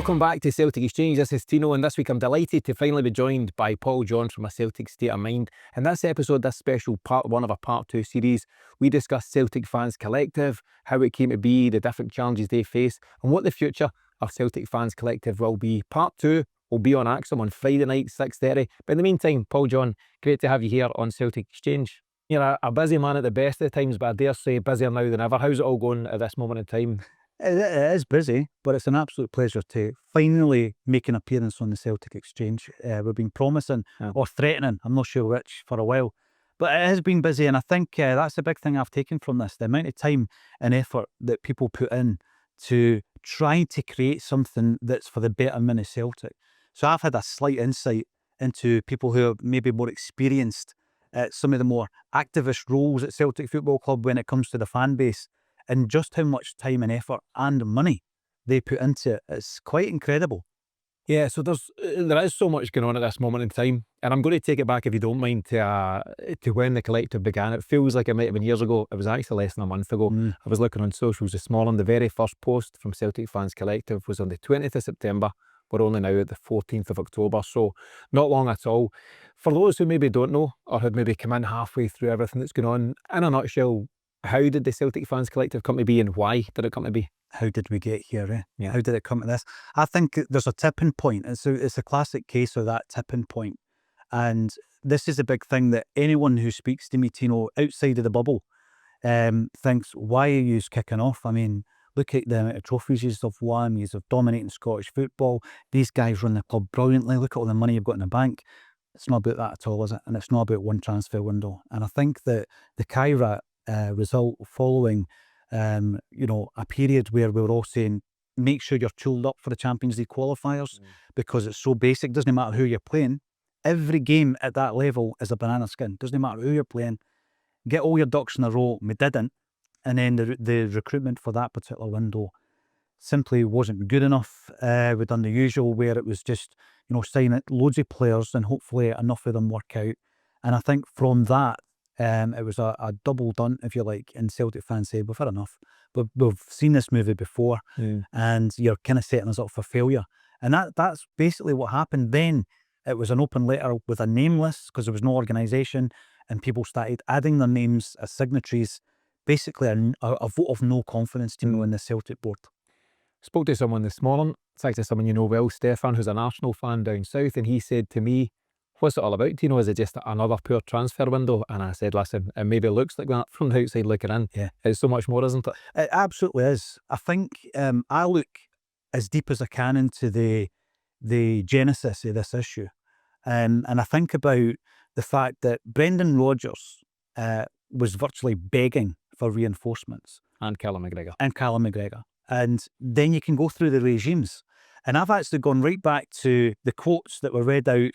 Welcome back to Celtic Exchange. This is Tino, and this week I'm delighted to finally be joined by Paul Johns from A Celtic State of Mind. In this episode, this special part one of a part two series, we discuss Celtic Fans Collective, how it came to be, the different challenges they face, and what the future of Celtic Fans Collective will be. Part two will be on ACSOM on Friday night, 6:30. But in the meantime, Paul John, great to have you here on Celtic Exchange. You're a busy man at the best of times, but I dare say busier now than ever. How's it all going at this moment in time? It is busy, but it's an absolute pleasure to finally make an appearance on the Celtic Exchange. We've been promising or threatening, I'm not sure which, for a while. But it has been busy, and I think that's the big thing I've taken from this, the amount of time and effort that people put in to try to create something that's for the betterment of Celtic. So I've had a slight insight into people who are maybe more experienced at some of the more activist roles at Celtic Football Club when it comes to the fan base, and just how much time and effort and money they put into it. It's quite incredible. Yeah, so there is so much going on at this moment in time, and I'm going to take it back, if you don't mind, to when the collective began. It feels like it might have been years ago. It was actually less than a month ago. I was looking on socials this morning. The very first post from Celtic Fans Collective was on the 20th of September. We're only now at the 14th of October, so not long at all. For those who maybe don't know, or had maybe come in halfway through everything that's going on, in a nutshell, how did the Celtic Fans Collective come to be, and why did it come to be? How did we get here? Yeah. How did it come to this? I think there's a tipping point. It's a classic case of that tipping point. And this is a big thing that anyone who speaks to me, Tino, outside of the bubble, thinks, why are you kicking off? I mean, look at the amount of trophies you've won. You've dominating Scottish football. These guys run the club brilliantly. Look at all the money you've got in the bank. It's not about that at all, is it? And it's not about one transfer window. And I think that the Kyra result following a period where we were all saying, make sure you're tooled up for the Champions League qualifiers because it's so basic. Doesn't matter who you're playing. Every game at that level is a banana skin. Doesn't matter who you're playing. Get all your ducks in a row. We didn't. And then the recruitment for that particular window simply wasn't good enough. We'd done the usual where it was just, signing loads of players and hopefully enough of them work out. And I think from that, it was a double done, if you like, and Celtic fans say, we've had enough. We've seen this movie before, and you're kind of setting us up for failure. And that's basically what happened. Then it was an open letter with a name list because there was no organisation, and people started adding their names as signatories, basically a vote of no confidence to me in the Celtic board. Spoke to someone this morning, it's actually someone you know well, Stefan, who's an Arsenal fan down south, and he said to me, what's it all about, Tino? Is it just another poor transfer window? And I said, listen, it maybe looks like that from the outside looking in. Yeah. It's so much more, isn't it? It absolutely is. I think I look as deep as I can into the genesis of this issue. And I think about the fact that Brendan Rodgers was virtually begging for reinforcements. And Callum McGregor. And then you can go through the regimes. And I've actually gone right back to the quotes that were read out.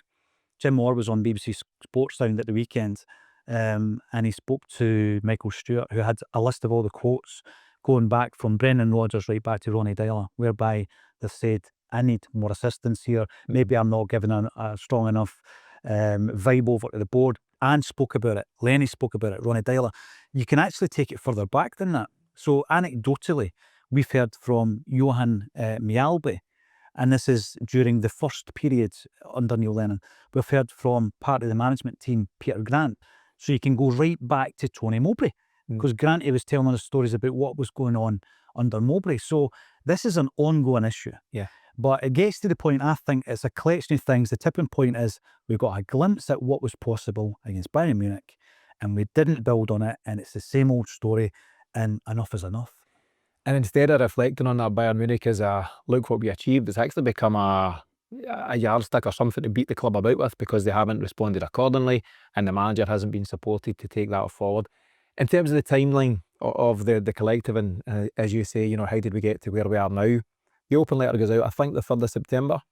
Jim Moore was on BBC Sports Sound at the weekend, and he spoke to Michael Stewart, who had a list of all the quotes going back from Brendan Rodgers right back to Ronnie Deila, whereby they've said, I need more assistance here. Maybe I'm not giving a strong enough vibe over to the board, and spoke about it. Lenny spoke about it, Ronnie Deila. You can actually take it further back than that. So anecdotally, we've heard from Johan Mjällby, and this is during the first period under Neil Lennon. We've heard from part of the management team, Peter Grant. So you can go right back to Tony Mowbray, because Granty was telling us stories about what was going on under Mowbray. So this is an ongoing issue. Yeah. But it gets to the point, I think it's a collection of things. The tipping point is we've got a glimpse at what was possible against Bayern Munich, and we didn't build on it, and it's the same old story, and enough is enough. And instead of reflecting on that Bayern Munich as a look what we achieved, it's actually become a yardstick or something to beat the club about with, because they haven't responded accordingly and the manager hasn't been supported to take that forward. In terms of the timeline of the collective, and as you say, how did we get to where we are now? The open letter goes out, I think, the 3rd of September.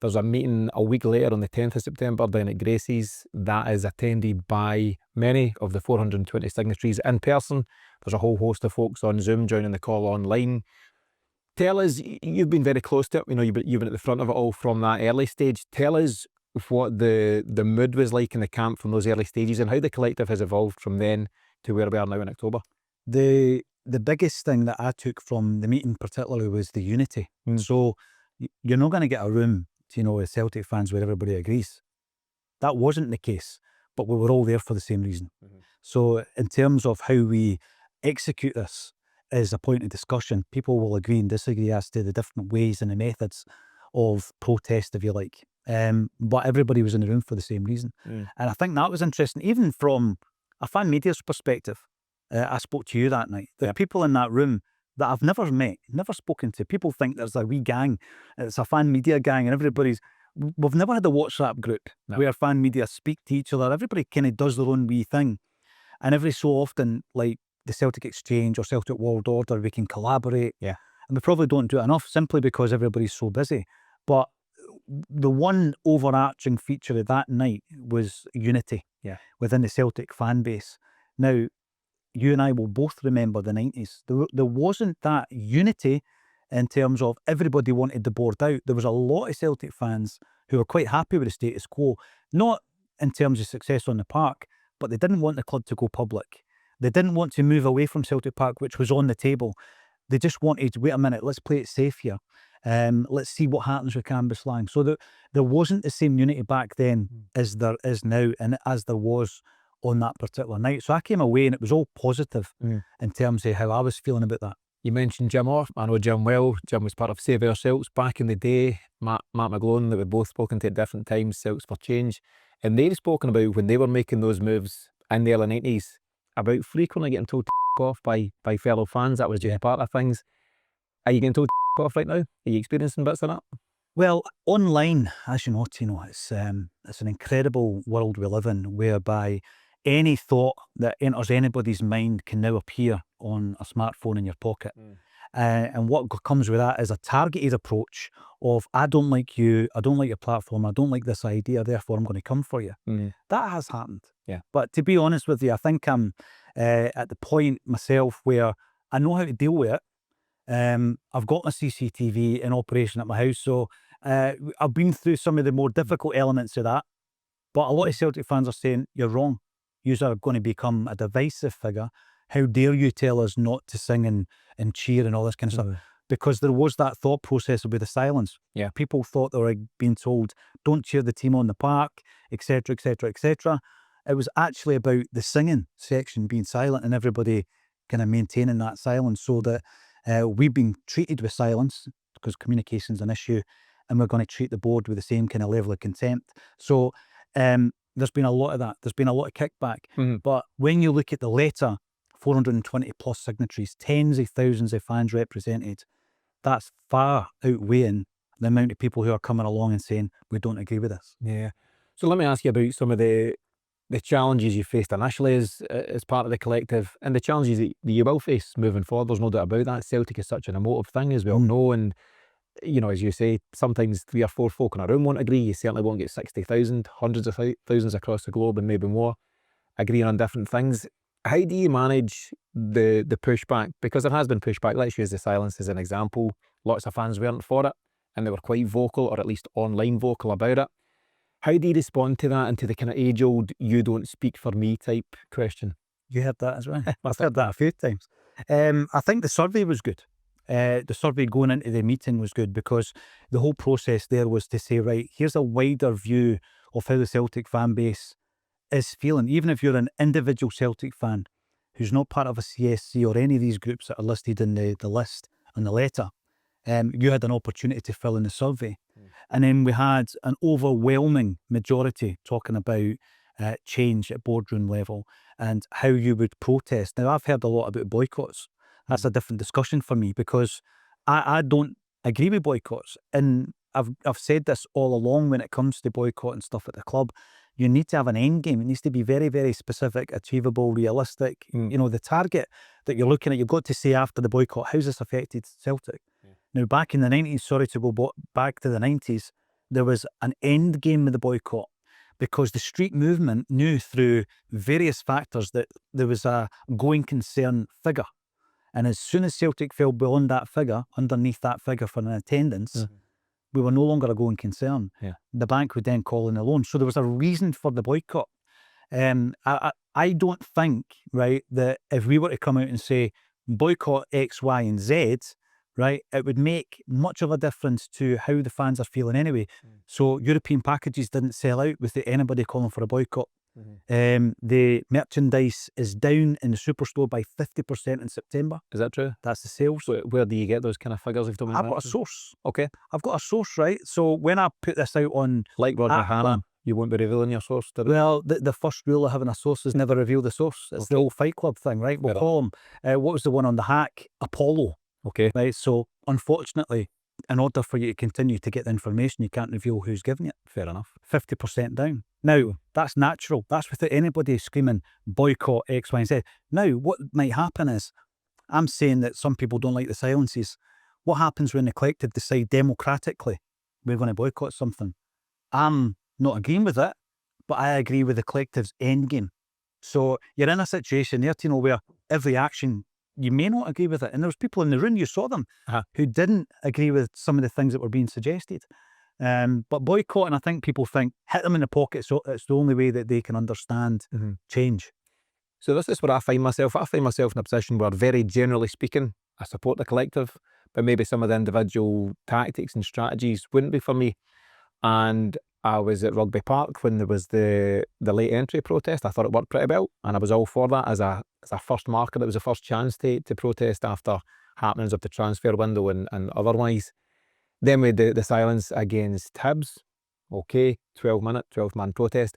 There's a meeting a week later on the 10th of September down at Gracie's that is attended by many of the 420 signatories in person. There's a whole host of folks on Zoom joining the call online. Tell us, you've been very close to it, you've been at the front of it all from that early stage. Tell us what the mood was like in the camp from those early stages, and how the collective has evolved from then to where we are now in October. The biggest thing that I took from the meeting particularly was the unity. So you're not going to get a room, with Celtic fans where everybody agrees. That wasn't the case, but we were all there for the same reason. So in terms of how we execute this as a point of discussion, people will agree and disagree as to the different ways and the methods of protest, if you like. But everybody was in the room for the same reason. And I think that was interesting, even from a fan media's perspective. I spoke to you that night. There are people in that room that I've never met, never spoken to. People think there's a wee gang, it's a fan media gang, and everybody's... We've never had a WhatsApp group where fan media speak to each other. Everybody kind of does their own wee thing. And every so often, like the Celtic Exchange or Celtic World Order, we can collaborate. And we probably don't do it enough simply because everybody's so busy. But the one overarching feature of that night was unity within the Celtic fan base. Now, you and I will both remember the 90s. There wasn't that unity in terms of everybody wanted the board out. There was a lot of Celtic fans who were quite happy with the status quo, not in terms of success on the park, but they didn't want the club to go public. They didn't want to move away from Celtic Park, which was on the table. They just wanted, wait a minute, let's play it safe here. Let's see what happens with Cambuslang. So there wasn't the same unity back then as there is now, and as there was on that particular night. So I came away and it was all positive in terms of how I was feeling about that. You mentioned Jim Orr. I know Jim well. Jim was part of Save Our Celts back in the day. Matt McGlone, that we've both spoken to at different times, Celts for Change. And they'd spoken about when they were making those moves in the early 90s, about frequently getting told to off by fellow fans. That was just part of things. Are you getting told to off right now? Are you experiencing bits of that? Well, online, as you know, it's an incredible world we live in, whereby any thought that enters anybody's mind can now appear on a smartphone in your pocket. And what comes with that is a targeted approach of, I don't like you, I don't like your platform, I don't like this idea, therefore I'm going to come for you. That has happened. But to be honest with you, I think I'm at the point myself where I know how to deal with it. I've got my CCTV in operation at my house, so I've been through some of the more difficult elements of that. But a lot of Celtic fans are saying, you're wrong. You are going to become a divisive figure. How dare you tell us not to sing and cheer and all this kind of stuff? Because there was that thought process with the silence. People thought they were being told, don't cheer the team on the park, etc., etc., etc. It was actually about the singing section being silent and everybody kind of maintaining that silence, so that we've been treated with silence because communication's an issue, and we're going to treat the board with the same kind of level of contempt. So there's been a lot of that. There's been a lot of kickback. But when you look at the letter, 420 plus signatories, tens of thousands of fans represented, that's far outweighing the amount of people who are coming along and saying, we don't agree with this. So let me ask you about some of the challenges you faced initially as part of the collective, and the challenges that you will face moving forward. There's no doubt about that. Celtic is such an emotive thing, as we all know, and as you say, sometimes 3 or 4 folk in a room won't agree. You certainly won't get 60,000, hundreds of thousands across the globe and maybe more agreeing on different things. How do you manage the pushback? Because there has been pushback. Let's use the silence as an example. Lots of fans weren't for it, and they were quite vocal, or at least online vocal about it. How do you respond to that and to the kind of age-old "you don't speak for me" type question? You heard that as well. I've heard that a few times. I think the survey was good. The survey going into the meeting was good, because the whole process there was to say, right, here's a wider view of how the Celtic fan base is feeling. Even if you're an individual Celtic fan who's not part of a CSC or any of these groups that are listed in the list on the letter, you had an opportunity to fill in the survey. And then we had an overwhelming majority talking about change at boardroom level and how you would protest. Now, I've heard a lot about boycotts. That's a different discussion for me, because I don't agree with boycotts. And I've said this all along when it comes to boycotting stuff at the club. You need to have an end game. It needs to be very, very specific, achievable, realistic. The target that you're looking at, you've got to say after the boycott, how's this affected Celtic? Now, back in the 90s, sorry to go back to the 90s, there was an end game with the boycott, because the street movement knew through various factors that there was a going concern figure. And as soon as Celtic fell beyond that figure, underneath that figure for an attendance, we were no longer a going concern. The bank would then call in a loan. So there was a reason for the boycott. I don't think, right, that if we were to come out and say boycott X, Y, and Z, right? It would make much of a difference to how the fans are feeling anyway. So European packages didn't sell out without anybody calling for a boycott. The merchandise is down in the superstore by 50% in September. Is that true? That's the sales. Where do you get those kind of figures? If you don't mind I've got a mentioning? source. Okay. I've got a source, right? So when I put this out on, Like Roger Ah, Hannah, you won't be revealing your source, did it? well, the first rule of having a source is never reveal the source. It's the Okay. old Fight Club thing, right? We'll Fair call him, what was the one on the hack? Apollo, Okay. right? So unfortunately, in order for you to continue to get the information, you can't reveal who's giving it. Fair enough. 50% down. Now, that's natural. That's without anybody screaming boycott X, Y, and Z. Now, what might happen is, I'm saying that some people don't like the silences. What happens when the collective decide democratically we're going to boycott something? I'm not agreeing with it, but I agree with the collective's end game. So you're in a situation there, Tino, where every action, you may not agree with it. And there was people in the room, you saw them, who didn't agree with some of the things that were being suggested. But boycotting, I think people think, hit them in the pocket, so it's the only way that they can understand change. So this is where I find myself. I find myself in a position where, very generally speaking, I support the collective, but maybe some of the individual tactics and strategies wouldn't be for me. And I was at Rugby Park when there was the late entry protest. I thought it worked pretty well, and I was all for that as a first marker. It was a first chance to protest after happenings of the transfer window and otherwise. Then we had the silence against Hibs. Okay, 12-man protest.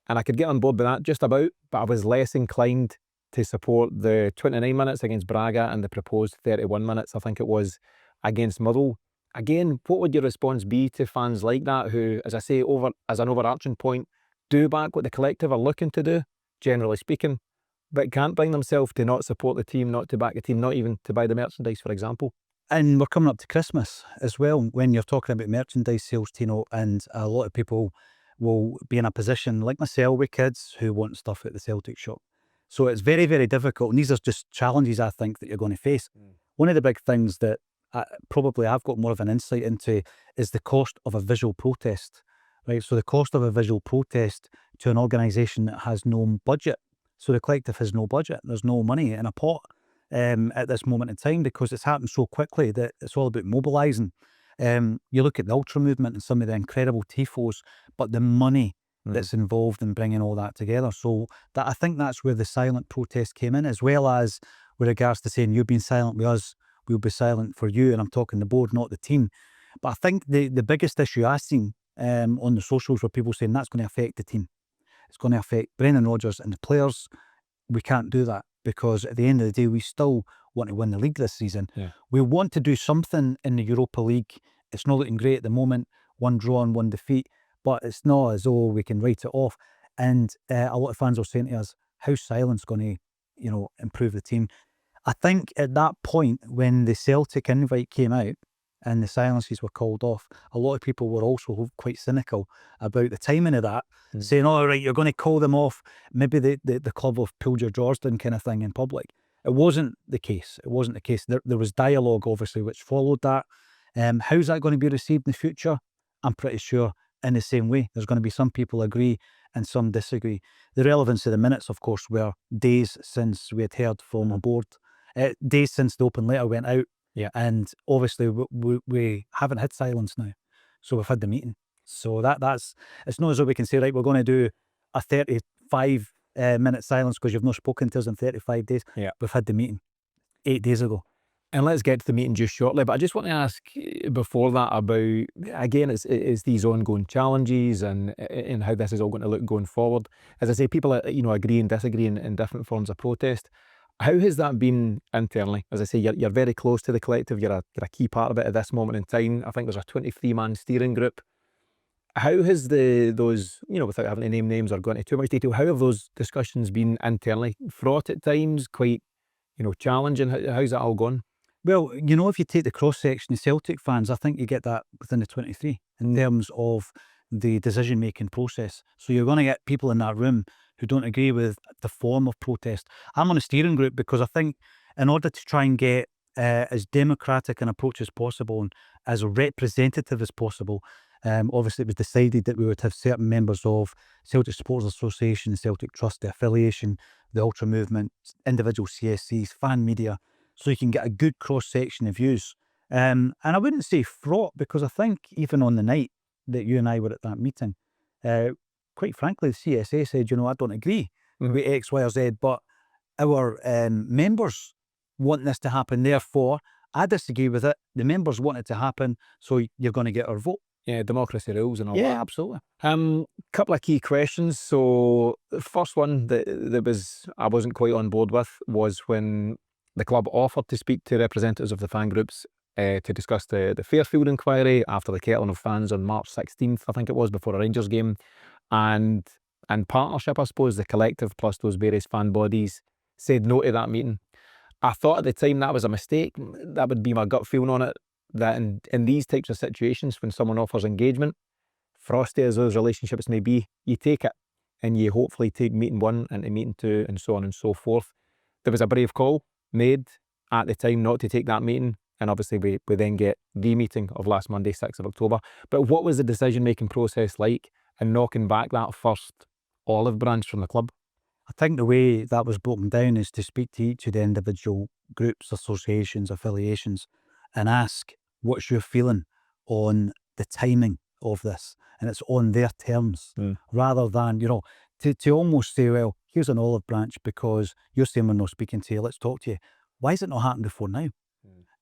And I could get on board with that just about, but I was less inclined to support the 29 minutes against Braga and the proposed 31 minutes, I think it was, against Motherwell. Again, what would your response be to fans like that who, as I say, as an overarching point, do back what the collective are looking to do, generally speaking, but can't bring themselves to not support the team, not to back the team, not even to buy the merchandise, for example? And we're coming up to Christmas as well, when you're talking about merchandise sales, Tino, and a lot of people will be in a position like myself with kids who want stuff at the Celtic shop. So it's very, very difficult. And these are just challenges, I think, that you're going to face. One of the big things that probably I've got more of an insight into is the cost of a visual protest, right? So the cost of a visual protest to an organisation that has no budget. So the collective has no budget. There's no money in a pot at this moment in time, because it's happened so quickly that it's all about mobilising. You look at the ultra movement and some of the incredible tifos, but the money that's involved in bringing all that together. So that, I think that's where the silent protest came in, as well as with regards to saying, you've been silent with us, we'll be silent for you. And I'm talking the board, not the team. But I think the biggest issue I've seen on the socials were people saying that's going to affect the team. It's going to affect Brendan Rodgers and the players. We can't do that, because at the end of the day, we still want to win the league this season. We want to do something in the Europa League. It's not looking great at the moment. 1 draw and 1 defeat, but it's not as though we can write it off. And a lot of fans are saying to us, how's silence going to, improve the team? I think at that point, when the Celtic invite came out and the silences were called off, a lot of people were also quite cynical about the timing of that, saying, all right, you're going to call them off. Maybe the club have pulled your drawers down kind of thing in public. It wasn't the case. It wasn't the case. There was dialogue, obviously, which followed that. How's that going to be received in the future? I'm pretty sure in the same way. There's going to be some people agree and some disagree. The relevance of the minutes, of course, were days since we had heard from a board, days since the open letter went out. And obviously we haven't had silence now. So we've had the meeting. So that's, it's not as though we can say, right, we're going to do a 35 minute silence because you've not spoken to us in 35 days. We've had the meeting 8 days ago. And let's get to the meeting just shortly, but I just want to ask before that about, again, it's these ongoing challenges and how this is all going to look going forward. As I say, people agree and disagree in different forms of protest. How has that been internally? As I say, you're very close to the collective, you're a key part of it at this moment in time. I think there's a 23-man steering group. How has those, without having to name names or go into too much detail, how have those discussions been internally? Fraught at times, quite, challenging? How's that all gone? Well, if you take the cross-section of Celtic fans, I think you get that within the 23 in terms of the decision-making process. So you're going to get people in that room who don't agree with the form of protest. I'm on a steering group because I think in order to try and get as democratic an approach as possible and as representative as possible, obviously it was decided that we would have certain members of Celtic Supporters Association, the Celtic Trust, the affiliation, the Ultra Movement, individual CSCs, fan media, so you can get a good cross-section of views. And I wouldn't say fraught, because I think even on the night that you and I were at that meeting, quite frankly, the CSA said, I don't agree with X, Y, or Z, but our members want this to happen. Therefore, I disagree with it. The members want it to happen, so you're going to get our vote. Yeah, democracy rules and all Yeah, that. absolutely. Couple of key questions. So the first one that I wasn't quite on board with was when the club offered to speak to representatives of the fan groups to discuss the Fairfield inquiry after the Kettling of fans on March 16th, I think it was, before a Rangers game. And partnership, I suppose, the collective plus those various fan bodies said no to that meeting. I thought at the time that was a mistake. That would be my gut feeling on it, that in these types of situations, when someone offers engagement, frosty as those relationships may be, you take it and you hopefully take meeting 1 into meeting 2 and so on and so forth. There was a brave call made at the time not to take that meeting, and obviously we then get the meeting of last Monday, 6th of October. But what was the decision-making process like in knocking back that first olive branch from the club? I think the way that was broken down is to speak to each of the individual groups, associations, affiliations, and ask, what's your feeling on the timing of this? And it's on their terms, rather than, to almost say, well, here's an olive branch because you're saying we're not speaking to you, let's talk to you. Why has it not happened before now?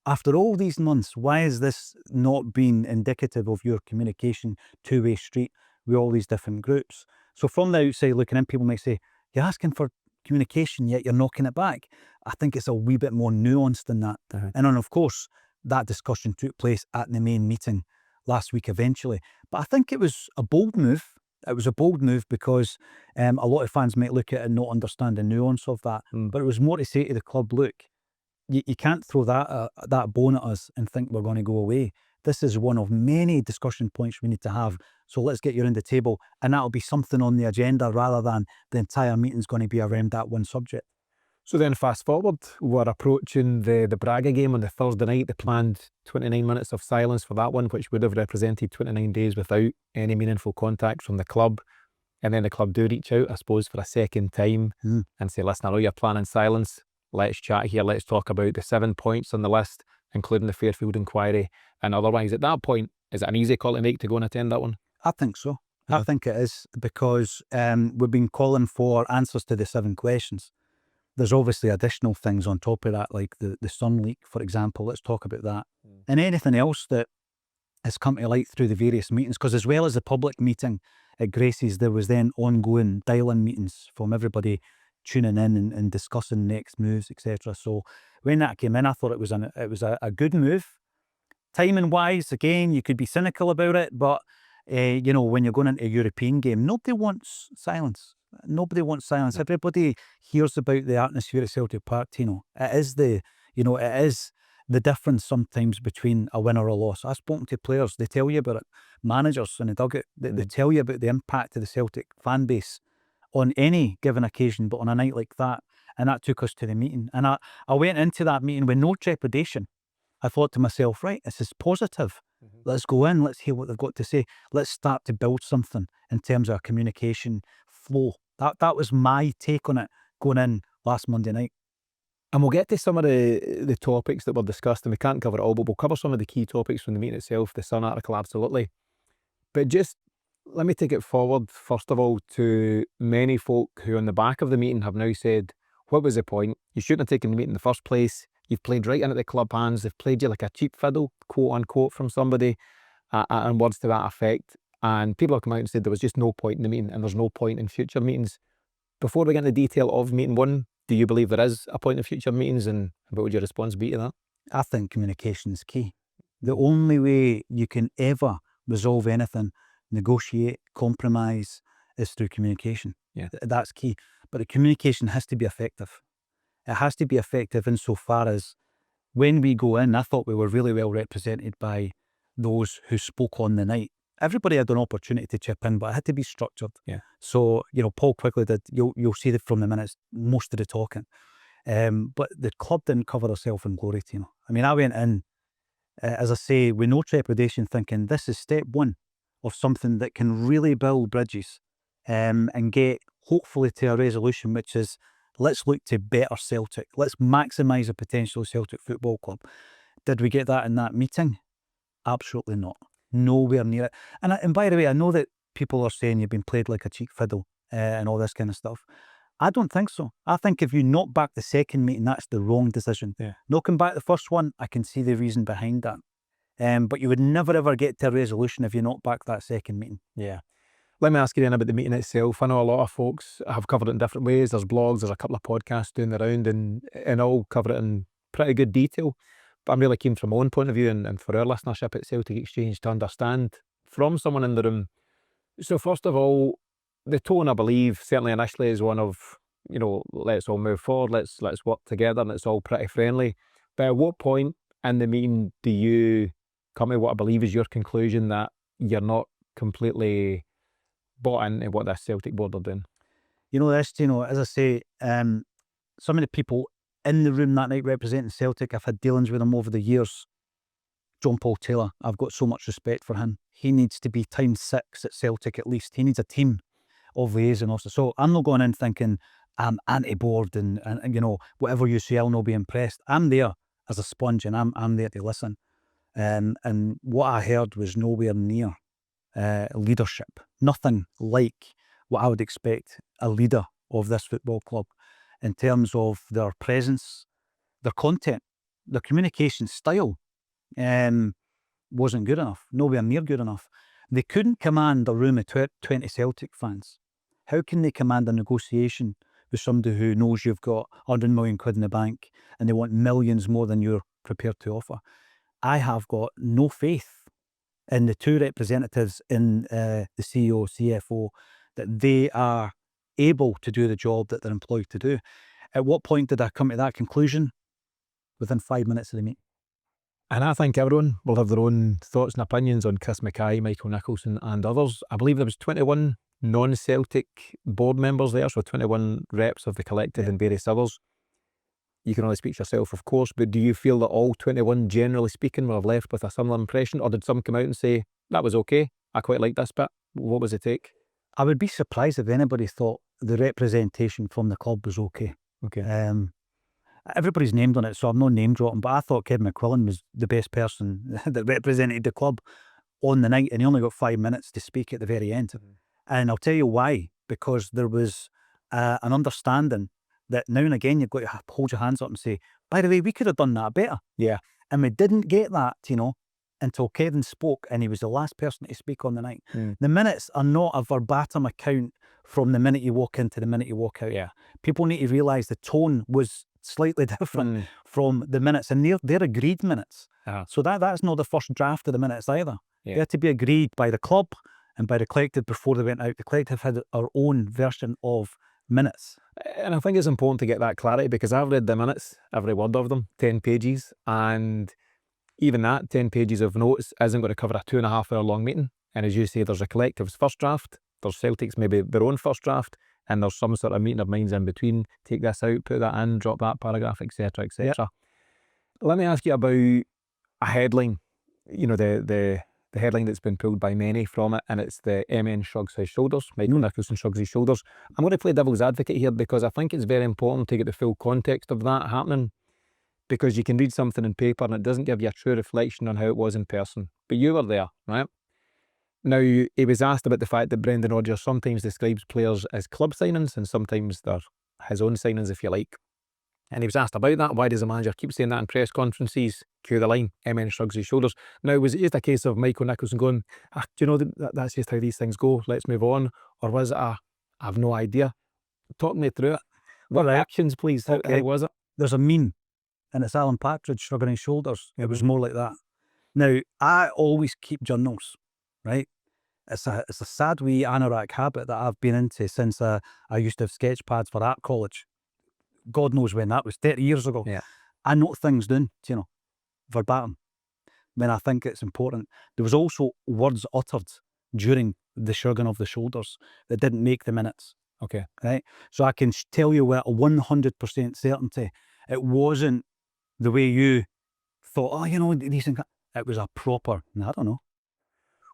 After all these months, why has this not been indicative of your communication, two-way street with all these different groups? So from the outside looking in, people might say, you're asking for communication, yet you're knocking it back. I think it's a wee bit more nuanced than that. And then, of course, that discussion took place at the main meeting last week eventually. But I think it was a bold move. It was a bold move because a lot of fans might look at it and not understand the nuance of that. But it was more to say to the club, look, you can't throw that bone at us and think we're going to go away. This is one of many discussion points we need to have. So let's get you around the table, and that'll be something on the agenda rather than the entire meeting's going to be around that one subject. So then fast forward, we're approaching the Braga game on the Thursday night, the planned 29 minutes of silence for that one, which would have represented 29 days without any meaningful contact from the club. And then the club do reach out, I suppose, for a second time and say, listen, I know you're planning silence. Let's chat here. Let's talk about the 7 points on the list, including the Fairfield inquiry and otherwise. At that point, is it an easy call to make to go and attend that one? I think so. I think it is, because we've been calling for answers to the 7 questions. There's obviously additional things on top of that, like the Sun leak, for example. Let's talk about that. And anything else that has come to light through the various meetings, because as well as the public meeting at Gracie's, there was then ongoing dial-in meetings from everybody tuning in and discussing next moves, etc. So when that came in, I thought it was a good move. Timing wise, again, you could be cynical about it, but when you're going into a European game, nobody wants silence. Nobody wants silence. Everybody hears about the atmosphere at Celtic Park, Tino. It is the difference sometimes between a win or a loss. I've spoken to players, they tell you about it. Managers in the dugout, they tell you about the impact of the Celtic fan base on any given occasion, but on a night like that. And that took us to the meeting. And I went into that meeting with no trepidation. I thought to myself, right, this is positive. Let's go in, let's hear what they've got to say. Let's start to build something in terms of our communication flow. That was my take on it going in last Monday night. And we'll get to some of the topics that were discussed, and we can't cover it all, but we'll cover some of the key topics from the meeting itself, the Sun article, absolutely. But just let me take it forward, first of all, to many folk who on the back of the meeting have now said, what was the point? You shouldn't have taken the meeting in the first place. You've played right into the club hands. They've played you like a cheap fiddle, quote unquote, from somebody, and words to that effect. And people have come out and said there was just no point in the meeting, and there's no point in future meetings. Before we get into the detail of meeting 1, do you believe there is a point in future meetings, and what would your response be to that? I think communication is key. The only way you can ever resolve anything, negotiate, compromise, is through communication. Yeah. That's key. But the communication has to be effective. It has to be effective insofar as when we go in, I thought we were really well represented by those who spoke on the night. Everybody had an opportunity to chip in, but it had to be structured. Yeah. So, Paul Quigley did, you'll see that from the minutes, most of the talking. But the club didn't cover herself in glory, Tino. I mean, I went in, as I say, with no trepidation, thinking this is step 1 of something that can really build bridges and get hopefully to a resolution, which is let's look to better Celtic. Let's maximise the potential of Celtic Football Club. Did we get that in that meeting? Absolutely not. Nowhere near it. And by the way, I know that people are saying you've been played like a cheap fiddle and all this kind of stuff. I don't think so. I think if you knock back the second meeting, that's the wrong decision. Yeah. Knocking back the first one, I can see the reason behind that. But you would never ever get to a resolution if you knock back that second meeting. Yeah. Let me ask you then about the meeting itself. I know a lot of folks have covered it in different ways. There's blogs, there's a couple of podcasts doing the round, and all cover it in pretty good detail. But I'm really keen from my own point of view and for our listenership at Celtic Exchange to understand from someone in the room. So first of all, the tone, I believe, certainly initially is one of, let's all move forward, let's work together, and it's all pretty friendly. But at what point in the meeting do you come to what I believe is your conclusion that you're not completely bought into what this Celtic board are doing? As I say, some of the people in the room that night representing Celtic, I've had dealings with them over the years. John Paul Taylor, I've got so much respect for him. He needs to be times 6 at Celtic at least. He needs a team of liaison officers. So I'm not going in thinking I'm anti-board and whatever you say, I'll not be impressed. I'm there as a sponge and I'm there to listen. And what I heard was nowhere near leadership. Nothing like what I would expect a leader of this football club in terms of their presence, their content, their communication style. Wasn't good enough, nowhere near good enough. They couldn't command a room of 20 Celtic fans. How can they command a negotiation with somebody who knows you've got 100 million quid in the bank and they want millions more than you're prepared to offer? I have got no faith in the two representatives in the CEO, CFO, that they are able to do the job that they're employed to do. At what point did I come to that conclusion? Within 5 minutes of the meeting. And I think everyone will have their own thoughts and opinions on Chris Mackay, Michael Nicholson and others. I believe there was 21 non-Celtic board members there, so 21 reps of the collective and various others. You can only speak for yourself, of course, but do you feel that all 21, generally speaking, were left with a similar impression, or did some come out and say, that was okay, I quite like this bit? What was the take? I would be surprised if anybody thought the representation from the club was okay. Okay. Everybody's named on it, so I'm not name dropping, but I thought Kevin McQuillan was the best person that represented the club on the night, and he only got 5 minutes to speak at the very end. And I'll tell you why, because there was an understanding that now and again you've got to hold your hands up and say, by the way, we could have done that better. Yeah. And we didn't get that, until Kevin spoke, and he was the last person to speak on the night. The minutes are not a verbatim account from the minute you walk in to the minute you walk out. Yeah. People need to realise the tone was slightly different from the minutes, and they're agreed minutes. So that's not the first draft of the minutes either. Yeah. They had to be agreed by the club and by the collective before they went out. The collective had our own version of minutes. And I think it's important to get that clarity, because I've read the minutes, every word of them, 10 pages, and even that 10 pages of notes isn't going to cover a 2.5 hour long meeting. And as you say, there's a collective's first draft, there's Celtic's maybe their own first draft, and there's some sort of meeting of minds in between. Take this out, put that in, drop that paragraph, etc., etc. Yep. Let me ask you about a headline. The headline that's been pulled by many from it, and it's the MN shrugs his shoulders, Michael Nicholson shrugs his shoulders. I'm going to play devil's advocate here, because I think it's very important to get the full context of that happening, because you can read something in paper and it doesn't give you a true reflection on how it was in person. But you were there, right? Now, he was asked about the fact that Brendan Rodgers sometimes describes players as club signings and sometimes they're his own signings, if you like. And he was asked about that. Why does the manager keep saying that in press conferences? Cue the line. MN shrugs his shoulders. Now, was it just a case of Michael Nicholson going, do you know that's just how these things go, let's move on? Or was it I have no idea? Talk me through it. What actions, please? How was it? There's a meme, and it's Alan Partridge shrugging his shoulders. It was more like that. Now, I always keep journals, right? It's a sad wee anorak habit that I've been into since I used to have sketch pads for art college. God knows when that was, 30 years ago. Yeah. I note things down, verbatim, when I think it's important. There was also words uttered during the shrugging of the shoulders that didn't make the minutes. Okay. Right? So I can tell you with a 100% certainty, it wasn't the way you thought, these things. It was a proper, I don't know.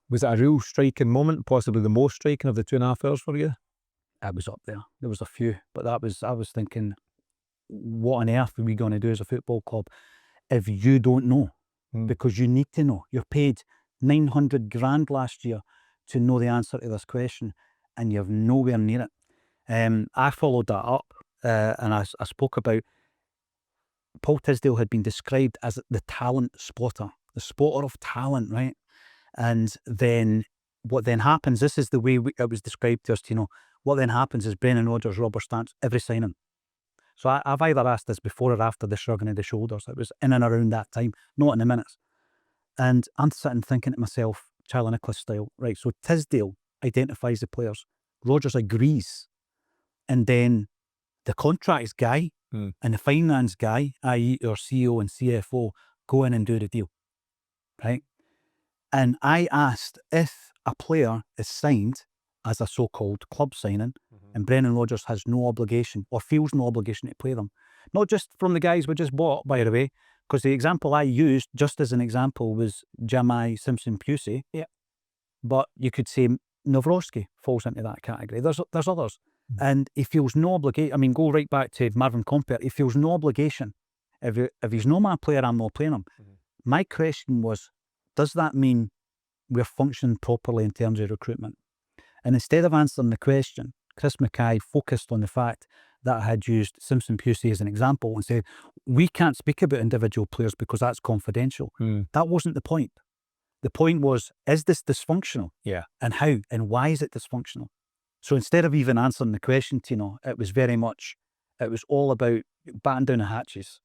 Was it a real striking moment, possibly the most striking of the 2.5 hours for you? It was up there. There was a few, but I was thinking, what on earth are we going to do as a football club if you don't know because you need to know. You're paid 900 grand last year to know the answer to this question, and you're nowhere near it. I followed that up, and I spoke about Paul Tisdale had been described as the talent spotter, the spotter of talent, right? And then what then happens, this is the way it was described to us, what then happens is Brendan Rodgers rubber stamps every signing. So I've either asked this before or after the shrugging of the shoulders. It was in and around that time, not in the minutes. And I'm sitting thinking to myself, Charlie Nicholas style, right, so Tisdale identifies the players, Rodgers agrees, and then the contracts guy and the finance guy, i.e. our CEO and CFO, go in and do the deal, right? And I asked if a player is signed as a so-called club signing and Brendan Rodgers has no obligation or feels no obligation to play them. Not just from the guys we just bought, by the way, because the example I used, just as an example, was Jamai Simpson-Pusey. Yeah. But you could say Nawrocki falls into that category. There's others. And he feels no obligation. I mean, go right back to Marvin Compere. He feels no obligation. If he's no my player, I'm not playing him. My question was, does that mean we're functioning properly in terms of recruitment? And instead of answering the question, Chris Mackay focused on the fact that I had used Simpson-Pusey as an example and said, we can't speak about individual players because that's confidential. That wasn't the point. The point was, is this dysfunctional? Yeah. And how? And why is it dysfunctional? So instead of even answering the question, it was very much, it was all about batten down the hatches.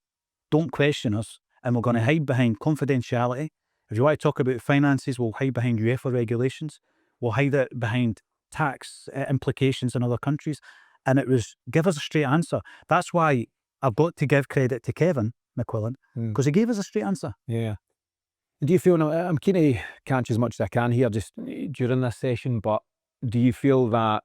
Don't question us, and we're going to hide behind confidentiality. If you want to talk about finances, we'll hide behind UEFA regulations. We'll hide it behind tax implications in other countries. And it was, give us a straight answer. That's why I've got to give credit to Kevin McQuillan, because he gave us a straight answer. Yeah. Do you feel, now I'm keen to catch as much as I can here just during this session, but do you feel that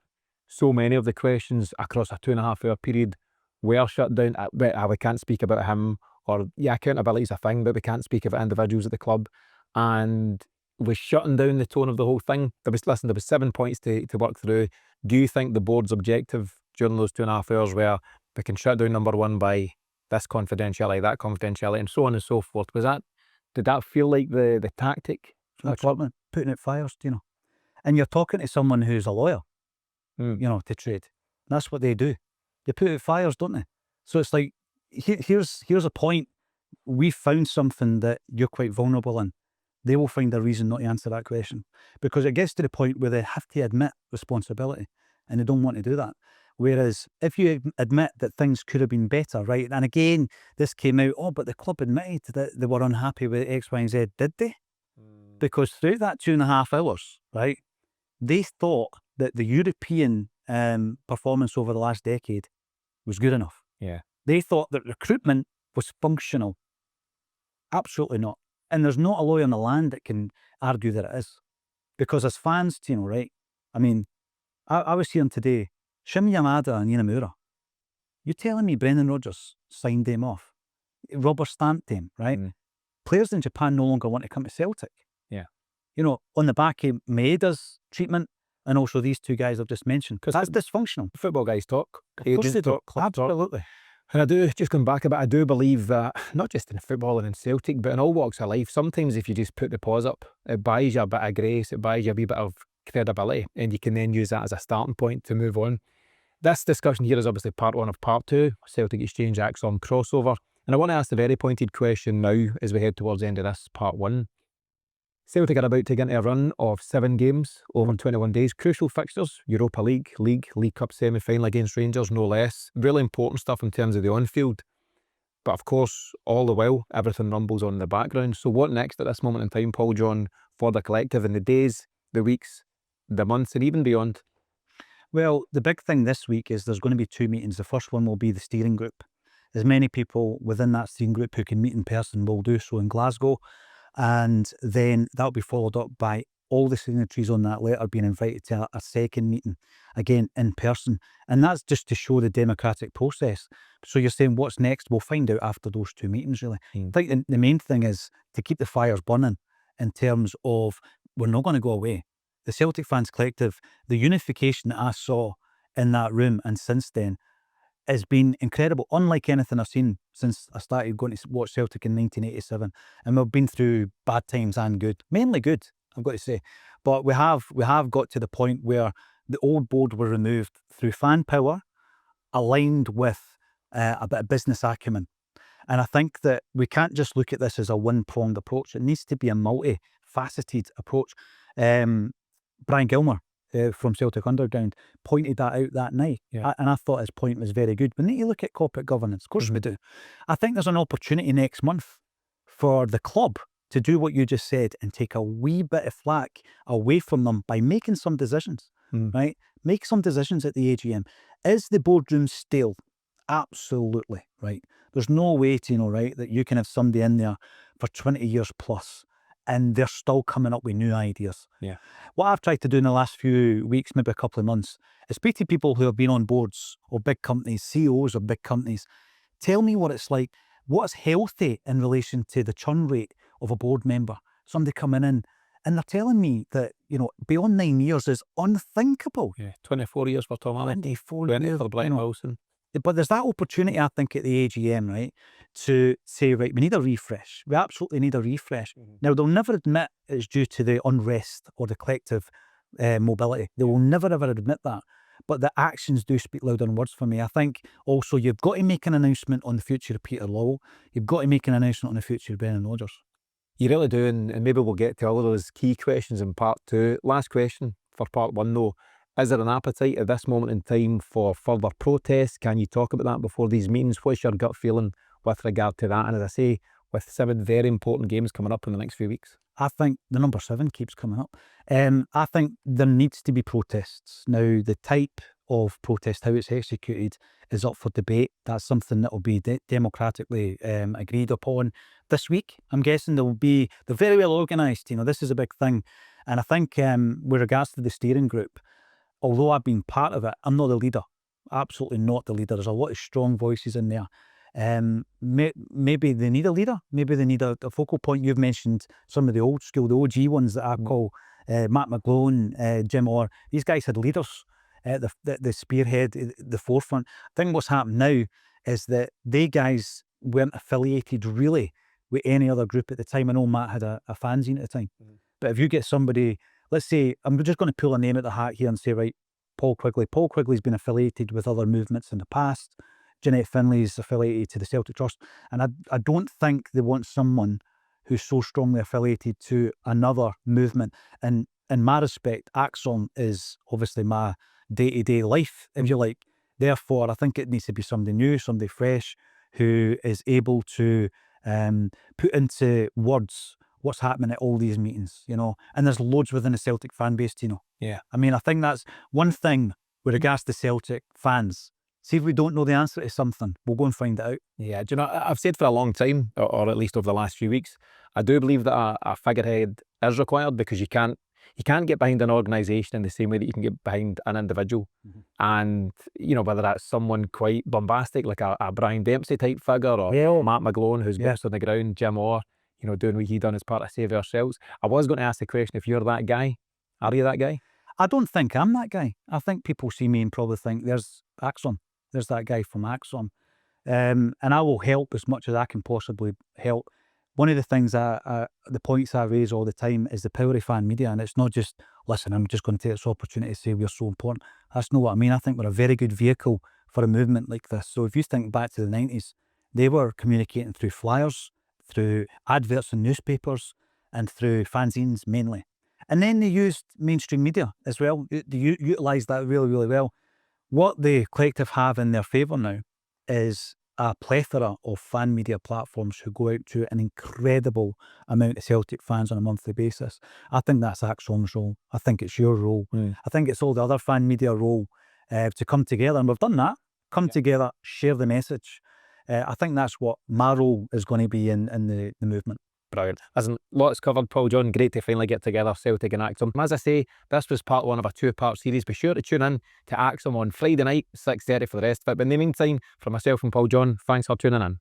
so many of the questions across a 2.5 hour period were shut down? We can't speak about him, or accountability is a thing, but we can't speak about individuals at the club, and was shutting down the tone of the whole thing. There was 7 points to work through. Do you think the board's objective during those 2.5 hours were we can shut down number one by this confidentiality, that confidentiality, and so on and so forth? Did that feel like the tactic? Putting out fires, And you're talking to someone who's a lawyer, to trade. That's what they do. They put out fires, don't they? So it's like, here's a point. We found something that you're quite vulnerable in. They will find a reason not to answer that question, because it gets to the point where they have to admit responsibility, and they don't want to do that. Whereas if you admit that things could have been better, right? And again, this came out, but the club admitted that they were unhappy with X, Y, and Z. Did they? Because through that 2.5 hours, right, they thought that the European performance over the last decade was good enough. Yeah. They thought that recruitment was functional. Absolutely not. And there's not a lawyer in the land that can argue that it is. Because as fans, right, I mean, I was hearing today, Shim Yamada and Inamura, you're telling me Brendan Rodgers signed them off, rubber stamped them, right? Players in Japan no longer want to come to Celtic. Yeah. On the back of Maeda's treatment, and also these two guys I've just mentioned, because that's dysfunctional. Football guys talk. Of course they do. Absolutely. And I do, just going back a bit, I do believe that, not just in football and in Celtic, but in all walks of life, sometimes if you just put the pause up, it buys you a bit of grace, it buys you a wee bit of credibility, and you can then use that as a starting point to move on. This discussion here is obviously part one of part two, Celtic Exchange ACSOM crossover. And I want to ask the very pointed question now as we head towards the end of this part one. Celtic are about to get into a run of 7 games over 21 days. Crucial fixtures, Europa League, League Cup semi-final against Rangers, no less. Really important stuff in terms of the on-field. But of course, all the while, everything rumbles on in the background. So what next at this moment in time, Paul John, for the collective in the days, the weeks, the months, and even beyond? Well, the big thing this week is there's going to be 2 meetings. The first one will be the steering group. As many people within that steering group who can meet in person will do so in Glasgow. And then that'll be followed up by all the signatories on that letter being invited to a second meeting, again, in person. And that's just to show the democratic process. So you're saying what's next? We'll find out after those 2 meetings, really. I think the main thing is to keep the fires burning in terms of we're not going to go away. The Celtic Fans Collective, the unification that I saw in that room and since then, has been incredible, unlike anything I've seen since I started going to watch Celtic in 1987. And we've been through bad times and good, mainly good, I've got to say. But we have got to the point where the old board were removed through fan power, aligned with a bit of business acumen. And I think that we can't just look at this as a one-pronged approach. It needs to be a multi-faceted approach. Brian Gilmore from Celtic Underground pointed that out that night. Yeah. And I thought his point was very good. We need to look at corporate governance. Of course we do. I think there's an opportunity next month for the club to do what you just said and take a wee bit of flack away from them by making some decisions, right? Make some decisions at the AGM. Is the boardroom stale? Absolutely, right? There's no way to know, right, that you can have somebody in there for 20 years plus and they're still coming up with new ideas. Yeah. What I've tried to do in the last few weeks, maybe a couple of months, is speak to people who have been on boards of big companies, CEOs of big companies. Tell me what it's like. What's healthy in relation to the churn rate of a board member? Somebody coming in and they're telling me that, beyond 9 years is unthinkable. Yeah, 24 years for Tom Allen. 24 20 years. for Brian Wilson. But there's that opportunity, I think, at the AGM, right, to say, right, we need a refresh. We absolutely need a refresh. Now, they'll never admit it's due to the unrest or the collective mobility. They will never, ever admit that. But the actions do speak louder than words for me. I think also you've got to make an announcement on the future of Peter Lowell. You've got to make an announcement on the future of Brendan Rodgers. You really do, and maybe we'll get to all of those key questions in part 2. Last question for part 1 though. Is there an appetite at this moment in time for further protests? Can you talk about that before these meetings? What's your gut feeling with regard to that? And as I say, with 7 very important games coming up in the next few weeks. I think the number 7 keeps coming up. I think there needs to be protests. Now, the type of protest, how it's executed, is up for debate. That's something that will be democratically agreed upon this week. I'm guessing they're very well organised. This is a big thing. And I think with regards to the steering group, although I've been part of it, I'm not the leader. Absolutely not the leader. There's a lot of strong voices in there. Maybe they need a leader. Maybe they need a focal point. You've mentioned some of the old school, the OG ones that I call Matt McGlone, Jim Orr. These guys had leaders at the spearhead, the forefront. I think what's happened now is that they guys weren't affiliated really with any other group at the time. I know Matt had a fanzine at the time. But if you get somebody, let's say, I'm just going to pull a name out the hat here and say, right, Paul Quigley. Paul Quigley's been affiliated with other movements in the past. Jeanette Finley's affiliated to the Celtic Trust. And I don't think they want someone who's so strongly affiliated to another movement. And in my respect, ACSOM is obviously my day-to-day life, if you like. Therefore, I think it needs to be somebody new, somebody fresh, who is able to put into words what's happening at all these meetings, and there's loads within the Celtic fan base, Yeah. I mean, I think that's one thing with regards to Celtic fans. See, if we don't know the answer to something, we'll go and find it out. Yeah, do you know, I've said for a long time, or at least over the last few weeks, I do believe that a figurehead is required, because you can't get behind an organisation in the same way that you can get behind an individual. And, whether that's someone quite bombastic, like a Brian Dempsey type figure, or Matt McGlone, who's boots on the ground, Jim Orr, doing what he done as part of Save Ourselves. I was going to ask the question, if you're that guy, are you that guy? I don't think I'm that guy. I think people see me and probably think, there's ACSOM. There's that guy from ACSOM. And I will help as much as I can possibly help. One of the things, the points I raise all the time is the power of fan media. And it's not just, listen, I'm just going to take this opportunity to say we're so important. That's not what I mean. I think we're a very good vehicle for a movement like this. So if you think back to the 90s, they were communicating through flyers, through adverts in newspapers, and through fanzines mainly. And then they used mainstream media as well. They utilised that really, really well. What the collective have in their favour now is a plethora of fan media platforms who go out to an incredible amount of Celtic fans on a monthly basis. I think that's ACSOM's role. I think it's your role. I think it's all the other fan media role to come together. And we've done that. Come together, share the message. I think that's what my role is going to be in the movement. Brilliant. Listen, lots covered, Paul John. Great to finally get together, Celtic and ACSOM. As I say, this was part 1 of a 2-part series. Be sure to tune in to ACSOM on Friday night, 6:30 for the rest of it. But in the meantime, for myself and Paul John, thanks for tuning in.